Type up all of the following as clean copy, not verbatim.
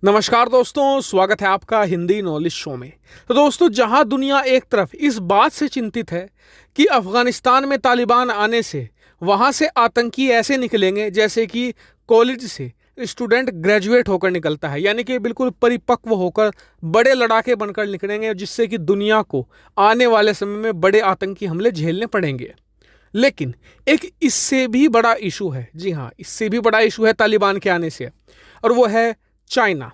नमस्कार दोस्तों, स्वागत है आपका हिंदी नॉलेज शो में। तो दोस्तों, जहां दुनिया एक तरफ इस बात से चिंतित है कि अफगानिस्तान में तालिबान आने से वहां से आतंकी ऐसे निकलेंगे जैसे कि कॉलेज से स्टूडेंट ग्रेजुएट होकर निकलता है, यानी कि बिल्कुल परिपक्व होकर बड़े लड़ाके बनकर निकलेंगे, जिससे कि दुनिया को आने वाले समय में बड़े आतंकी हमले झेलने पड़ेंगे। लेकिन एक इससे भी बड़ा इशू है, जी हाँ, इससे भी बड़ा इशू है तालिबान के आने से, और वो है चाइना।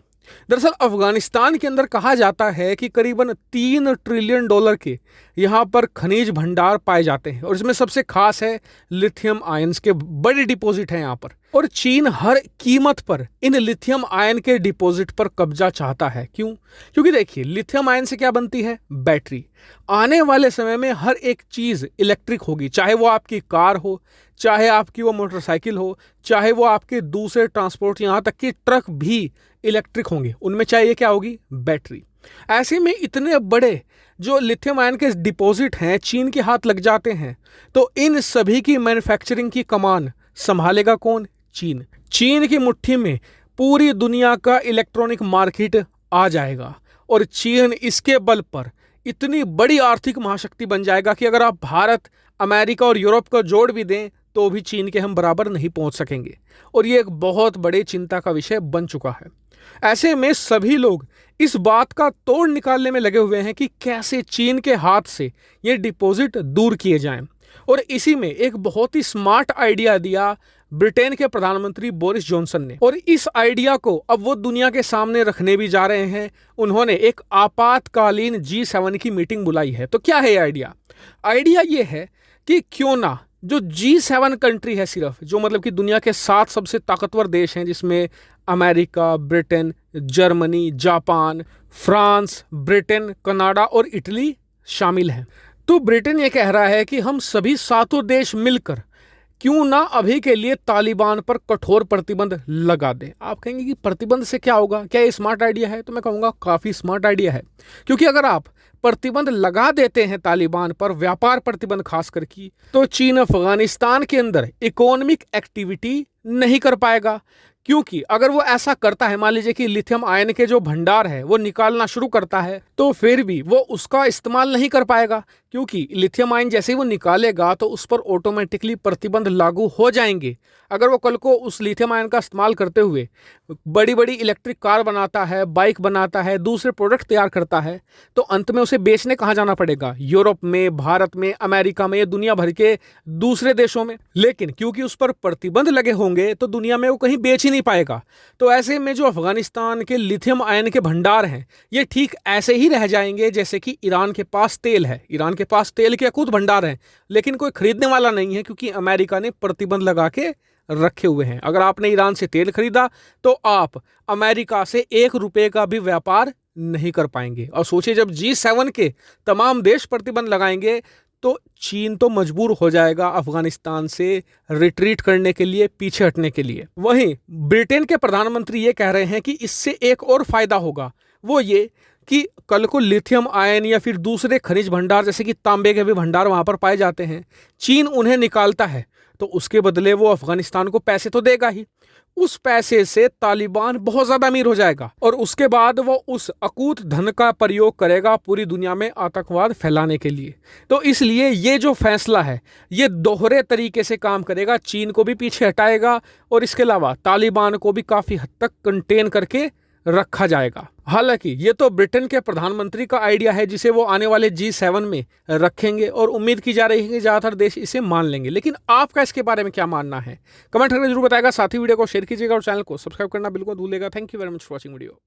दरअसल अफगानिस्तान के अंदर कहा जाता है कि करीबन $3 ट्रिलियन के यहाँ पर खनिज भंडार पाए जाते हैं, और इसमें सबसे खास है लिथियम आयंस के बड़े डिपॉजिट हैं यहाँ पर। और चीन हर कीमत पर इन लिथियम आयन के डिपॉजिट पर कब्जा चाहता है। क्यों? क्योंकि देखिए, लिथियम आयन से क्या बनती है? बैटरी। आने वाले समय में हर एक चीज़ इलेक्ट्रिक होगी, चाहे वो आपकी कार हो, चाहे आपकी वो मोटरसाइकिल हो, चाहे वो आपके दूसरे ट्रांसपोर्ट, यहाँ तक कि ट्रक भी इलेक्ट्रिक होंगे। उनमें चाहिए क्या होगी? बैटरी। ऐसे में इतने बड़े जो लिथियम आयन के डिपॉजिट हैं चीन के हाथ लग जाते हैं, तो इन सभी की मैन्युफैक्चरिंग की कमान संभालेगा कौन? चीन। चीन की मुट्ठी में पूरी दुनिया का इलेक्ट्रॉनिक मार्केट आ जाएगा, और चीन इसके बल पर इतनी बड़ी आर्थिक महाशक्ति बन जाएगा कि अगर आप भारत, अमेरिका और यूरोप को जोड़ भी दें तो भी चीन के हम बराबर नहीं पहुंच सकेंगे। और ये एक बहुत बड़े चिंता का विषय बन चुका है। ऐसे में सभी लोग इस बात का तोड़ निकालने में लगे हुए हैं कि कैसे चीन के हाथ से ये डिपॉजिट दूर किए जाएं। और इसी में एक बहुत ही स्मार्ट आइडिया दिया ब्रिटेन के प्रधानमंत्री बोरिस जॉनसन ने, और इस आइडिया को अब वो दुनिया के सामने रखने भी जा रहे हैं। उन्होंने एक आपातकालीन G7 की मीटिंग बुलाई है। तो क्या है आइडिया? आइडिया ये है कि क्यों ना जो G7 कंट्री है, सिर्फ जो मतलब कि दुनिया के 7 सबसे ताकतवर देश हैं, जिसमें America, Britain, Germany, Japan, France, Britain, Canada और इटली शामिल हैं। तो ब्रिटेन ये कह रहा है कि हम सभी 7 देश मिलकर क्यों ना अभी के लिए तालिबान पर कठोर प्रतिबंध लगा दें। आप कहेंगे कि प्रतिबंध से क्या होगा, क्या ये स्मार्ट आइडिया है? तो मैं कहूँगा काफ़ी स्मार्ट आइडिया है, क्योंकि अगर आप प्रतिबंध लगा देते हैं तालिबान पर, व्यापार प्रतिबंध खास करके, तो चीन अफगानिस्तान के अंदर इकोनॉमिक एक्टिविटी नहीं कर पाएगा। क्योंकि अगर वो ऐसा करता है, मान लीजिए कि लिथियम आयन के जो भंडार है वो निकालना शुरू करता है, तो फिर भी वो उसका इस्तेमाल नहीं कर पाएगा, क्योंकि लिथियम आयन जैसे ही वो निकालेगा तो उस पर ऑटोमेटिकली प्रतिबंध लागू हो जाएंगे। अगर वो कल को उस लिथियम आयन का इस्तेमाल करते हुए बड़ी बड़ी इलेक्ट्रिक कार बनाता है, बाइक बनाता है, दूसरे प्रोडक्ट तैयार करता है, तो अंत में उसे बेचने कहाँ जाना पड़ेगा? यूरोप में, भारत में, अमेरिका में, दुनिया भर के दूसरे देशों में। लेकिन क्योंकि उस पर प्रतिबंध लगे होंगे तो दुनिया में वो कहीं बेच ही नहीं पाएगा। तो ऐसे में जो अफगानिस्तान के लिथियम आयन के भंडार हैं, ये ठीक ऐसे ही रह जाएंगे जैसे कि ईरान के पास तेल है। ईरान के पास तेल के अकूत भंडार हैं, लेकिन कोई खरीदने वाला नहीं है, क्योंकि अमेरिका ने प्रतिबंध लगा के रखे हुए हैं। अगर आपने ईरान से तेल खरीदा तो आप अमेरिका से ₹1 का भी व्यापार नहीं कर पाएंगे। और सोचिए, जब G7 के तमाम देश प्रतिबंध लगाएंगे तो चीन तो मजबूर हो जाएगा अफगानिस्तान से रिट्रीट करने के लिए, पीछे हटने के लिए। वहीं ब्रिटेन के प्रधानमंत्री ये कह रहे हैं कि इससे एक और फायदा होगा, वो ये कि कल को लिथियम आयन या फिर दूसरे खनिज भंडार, जैसे कि तांबे के भी भंडार वहां पर पाए जाते हैं, चीन उन्हें निकालता है तो उसके बदले वो अफगानिस्तान को पैसे तो देगा ही। उस पैसे से तालिबान बहुत ज्यादा अमीर हो जाएगा, और उसके बाद वो उस अकूत धन का प्रयोग करेगा पूरी दुनिया में आतंकवाद फैलाने के लिए। तो इसलिए ये जो फैसला है ये दोहरे तरीके से काम करेगा, चीन को भी पीछे हटाएगा और इसके अलावा तालिबान को भी काफी हद तक कंटेन करके रखा जाएगा। हालांकि ये तो ब्रिटेन के प्रधानमंत्री का आइडिया है, जिसे वो आने वाले G7 में रखेंगे, और उम्मीद की जा रही है कि ज़्यादातर देश इसे मान लेंगे। लेकिन आपका इसके बारे में क्या मानना है? कमेंट करके जरूर बताएगा। साथ ही वीडियो को शेयर कीजिएगा और चैनल को सब्सक्राइब करना बिल्कुल भूलिएगा। Thank you very much for watching video.